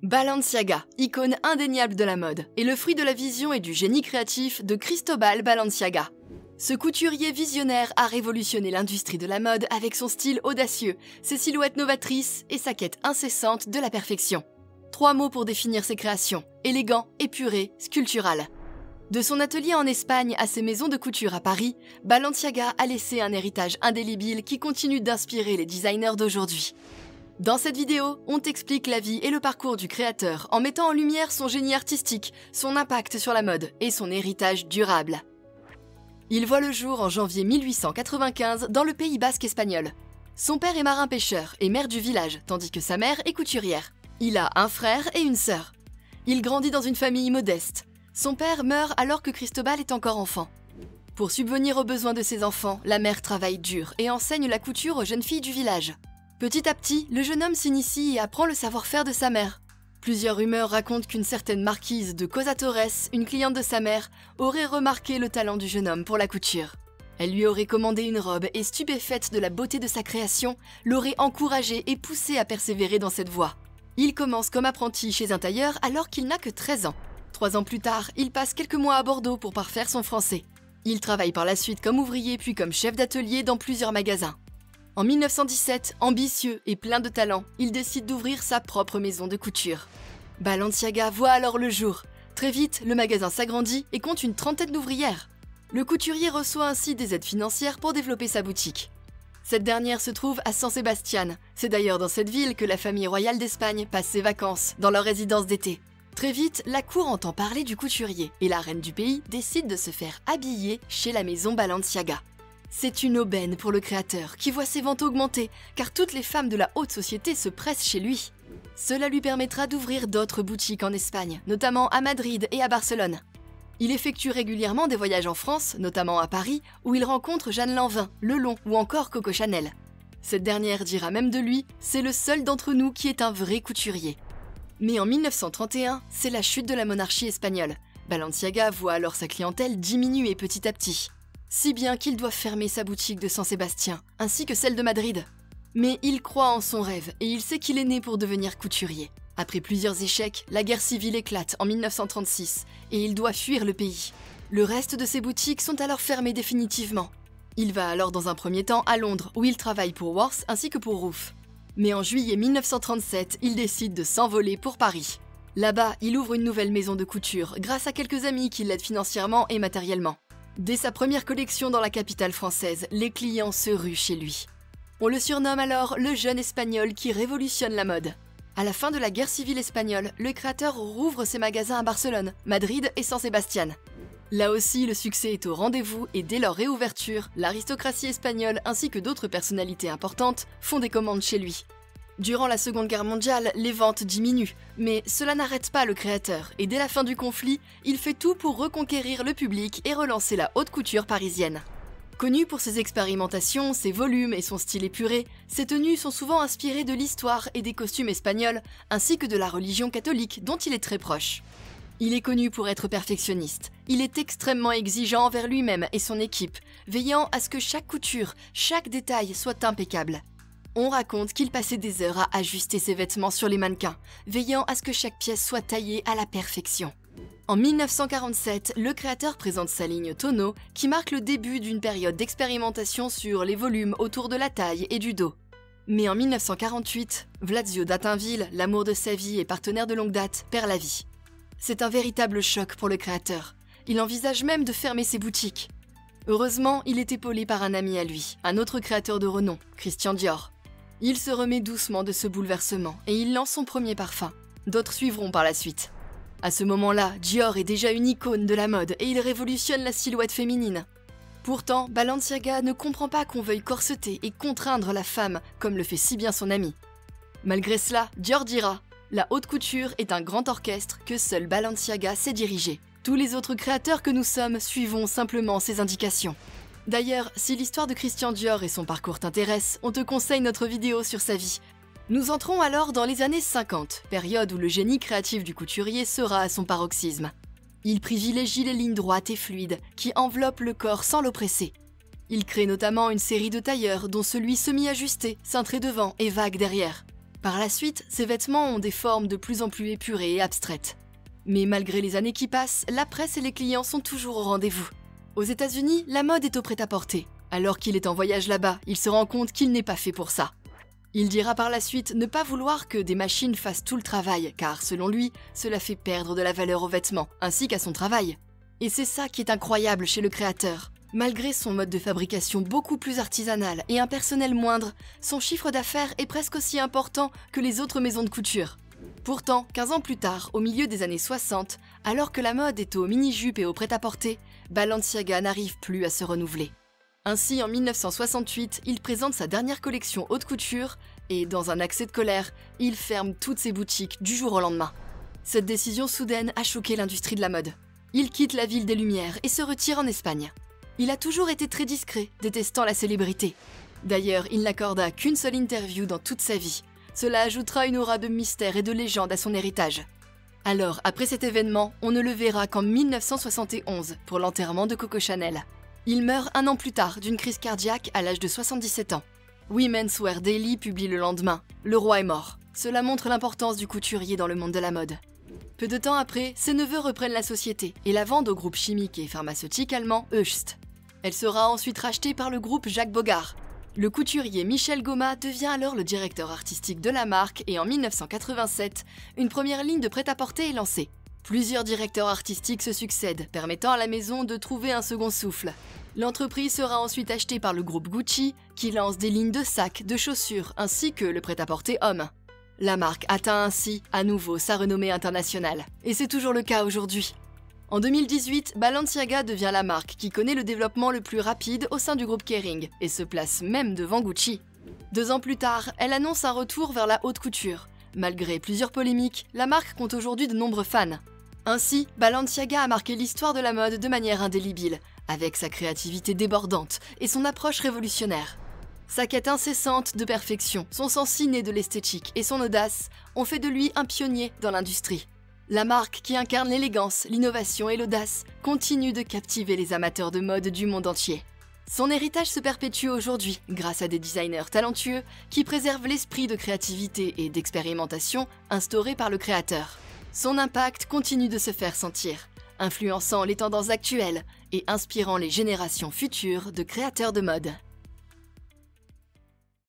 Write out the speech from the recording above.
Balenciaga, icône indéniable de la mode, est le fruit de la vision et du génie créatif de Cristóbal Balenciaga. Ce couturier visionnaire a révolutionné l'industrie de la mode avec son style audacieux, ses silhouettes novatrices et sa quête incessante de la perfection. 3 mots pour définir ses créations: élégant, épuré, sculptural. De son atelier en Espagne à ses maisons de couture à Paris, Balenciaga a laissé un héritage indélébile qui continue d'inspirer les designers d'aujourd'hui. Dans cette vidéo, on t'explique la vie et le parcours du créateur en mettant en lumière son génie artistique, son impact sur la mode et son héritage durable. Il voit le jour en janvier 1895 dans le Pays basque espagnol. Son père est marin-pêcheur et maire du village, tandis que sa mère est couturière. Il a un frère et une sœur. Il grandit dans une famille modeste. Son père meurt alors que Cristóbal est encore enfant. Pour subvenir aux besoins de ses enfants, la mère travaille dur et enseigne la couture aux jeunes filles du village. Petit à petit, le jeune homme s'initie et apprend le savoir-faire de sa mère. Plusieurs rumeurs racontent qu'une certaine marquise de Cosa Torres, une cliente de sa mère, aurait remarqué le talent du jeune homme pour la couture. Elle lui aurait commandé une robe et, stupéfaite de la beauté de sa création, l'aurait encouragé et poussé à persévérer dans cette voie. Il commence comme apprenti chez un tailleur alors qu'il n'a que 13 ans. 3 ans plus tard, il passe quelques mois à Bordeaux pour parfaire son français. Il travaille par la suite comme ouvrier puis comme chef d'atelier dans plusieurs magasins. En 1917, ambitieux et plein de talent, il décide d'ouvrir sa propre maison de couture. Balenciaga voit alors le jour. Très vite, le magasin s'agrandit et compte une trentaine d'ouvrières. Le couturier reçoit ainsi des aides financières pour développer sa boutique. Cette dernière se trouve à San Sebastián. C'est d'ailleurs dans cette ville que la famille royale d'Espagne passe ses vacances, dans leur résidence d'été. Très vite, la cour entend parler du couturier et la reine du pays décide de se faire habiller chez la maison Balenciaga. C'est une aubaine pour le créateur qui voit ses ventes augmenter car toutes les femmes de la haute société se pressent chez lui. Cela lui permettra d'ouvrir d'autres boutiques en Espagne, notamment à Madrid et à Barcelone. Il effectue régulièrement des voyages en France, notamment à Paris, où il rencontre Jeanne Lanvin, Lelon ou encore Coco Chanel. Cette dernière dira même de lui « c'est le seul d'entre nous qui est un vrai couturier ». Mais en 1931, c'est la chute de la monarchie espagnole. Balenciaga voit alors sa clientèle diminuer petit à petit. Si bien qu'il doit fermer sa boutique de San Sebastián, ainsi que celle de Madrid. Mais il croit en son rêve et il sait qu'il est né pour devenir couturier. Après plusieurs échecs, la guerre civile éclate en 1936 et il doit fuir le pays. Le reste de ses boutiques sont alors fermées définitivement. Il va alors dans un premier temps à Londres où il travaille pour Worth ainsi que pour Roof. Mais en juillet 1937, il décide de s'envoler pour Paris. Là-bas, il ouvre une nouvelle maison de couture grâce à quelques amis qui l'aident financièrement et matériellement. Dès sa première collection dans la capitale française, les clients se ruent chez lui. On le surnomme alors le jeune espagnol qui révolutionne la mode. À la fin de la guerre civile espagnole, le créateur rouvre ses magasins à Barcelone, Madrid et San Sebastián. Là aussi, le succès est au rendez-vous et dès leur réouverture, l'aristocratie espagnole ainsi que d'autres personnalités importantes font des commandes chez lui. Durant la Seconde Guerre mondiale, les ventes diminuent, mais cela n'arrête pas le créateur et dès la fin du conflit, il fait tout pour reconquérir le public et relancer la haute couture parisienne. Connu pour ses expérimentations, ses volumes et son style épuré, ses tenues sont souvent inspirées de l'histoire et des costumes espagnols, ainsi que de la religion catholique dont il est très proche. Il est connu pour être perfectionniste. Il est extrêmement exigeant envers lui-même et son équipe, veillant à ce que chaque couture, chaque détail soit impeccable. On raconte qu'il passait des heures à ajuster ses vêtements sur les mannequins, veillant à ce que chaque pièce soit taillée à la perfection. En 1947, le créateur présente sa ligne Tonneau, qui marque le début d'une période d'expérimentation sur les volumes autour de la taille et du dos. Mais en 1948, Vladzio d'Atinville, l'amour de sa vie et partenaire de longue date, perd la vie. C'est un véritable choc pour le créateur. Il envisage même de fermer ses boutiques. Heureusement, il est épaulé par un ami à lui, un autre créateur de renom, Christian Dior. Il se remet doucement de ce bouleversement et il lance son premier parfum. D'autres suivront par la suite. À ce moment-là, Dior est déjà une icône de la mode et il révolutionne la silhouette féminine. Pourtant, Balenciaga ne comprend pas qu'on veuille corseter et contraindre la femme comme le fait si bien son ami. Malgré cela, Dior dira « La haute couture est un grand orchestre que seul Balenciaga sait diriger. Tous les autres créateurs que nous sommes suivons simplement ses indications. » D'ailleurs, si l'histoire de Christian Dior et son parcours t'intéressent, on te conseille notre vidéo sur sa vie. Nous entrons alors dans les années 50, période où le génie créatif du couturier sera à son paroxysme. Il privilégie les lignes droites et fluides, qui enveloppent le corps sans l'oppresser. Il crée notamment une série de tailleurs, dont celui semi-ajusté, cintré devant et vague derrière. Par la suite, ces vêtements ont des formes de plus en plus épurées et abstraites. Mais malgré les années qui passent, la presse et les clients sont toujours au rendez-vous. Aux États-Unis, la mode est au prêt-à-porter. Alors qu'il est en voyage là-bas, il se rend compte qu'il n'est pas fait pour ça. Il dira par la suite ne pas vouloir que des machines fassent tout le travail, car selon lui, cela fait perdre de la valeur aux vêtements, ainsi qu'à son travail. Et c'est ça qui est incroyable chez le créateur. Malgré son mode de fabrication beaucoup plus artisanal et un personnel moindre, son chiffre d'affaires est presque aussi important que les autres maisons de couture. Pourtant, 15 ans plus tard, au milieu des années 60, alors que la mode est aux mini-jupes et au prêt-à-porter, Balenciaga n'arrive plus à se renouveler. Ainsi, en 1968, il présente sa dernière collection haute couture et, dans un accès de colère, il ferme toutes ses boutiques du jour au lendemain. Cette décision soudaine a choqué l'industrie de la mode. Il quitte la ville des Lumières et se retire en Espagne. Il a toujours été très discret, détestant la célébrité. D'ailleurs, il n'accorda qu'une seule interview dans toute sa vie. Cela ajoutera une aura de mystère et de légende à son héritage. Alors, après cet événement, on ne le verra qu'en 1971 pour l'enterrement de Coco Chanel. Il meurt un an plus tard d'une crise cardiaque à l'âge de 77 ans. Women's Wear Daily publie le lendemain « Le roi est mort ». Cela montre l'importance du couturier dans le monde de la mode. Peu de temps après, ses neveux reprennent la société et la vendent au groupe chimique et pharmaceutique allemand Hoechst. Elle sera ensuite rachetée par le groupe Jacques Bogart. Le couturier Michel Goma devient alors le directeur artistique de la marque et en 1987, une première ligne de prêt-à-porter est lancée. Plusieurs directeurs artistiques se succèdent, permettant à la maison de trouver un second souffle. L'entreprise sera ensuite achetée par le groupe Gucci, qui lance des lignes de sacs, de chaussures, ainsi que le prêt-à-porter homme. La marque atteint ainsi, à nouveau, sa renommée internationale. Et c'est toujours le cas aujourd'hui. En 2018, Balenciaga devient la marque qui connaît le développement le plus rapide au sein du groupe Kering, et se place même devant Gucci. 2 ans plus tard, elle annonce un retour vers la haute couture. Malgré plusieurs polémiques, la marque compte aujourd'hui de nombreux fans. Ainsi, Balenciaga a marqué l'histoire de la mode de manière indélébile, avec sa créativité débordante et son approche révolutionnaire. Sa quête incessante de perfection, son sens inné de l'esthétique et son audace ont fait de lui un pionnier dans l'industrie. La marque qui incarne l'élégance, l'innovation et l'audace continue de captiver les amateurs de mode du monde entier. Son héritage se perpétue aujourd'hui grâce à des designers talentueux qui préservent l'esprit de créativité et d'expérimentation instauré par le créateur. Son impact continue de se faire sentir, influençant les tendances actuelles et inspirant les générations futures de créateurs de mode.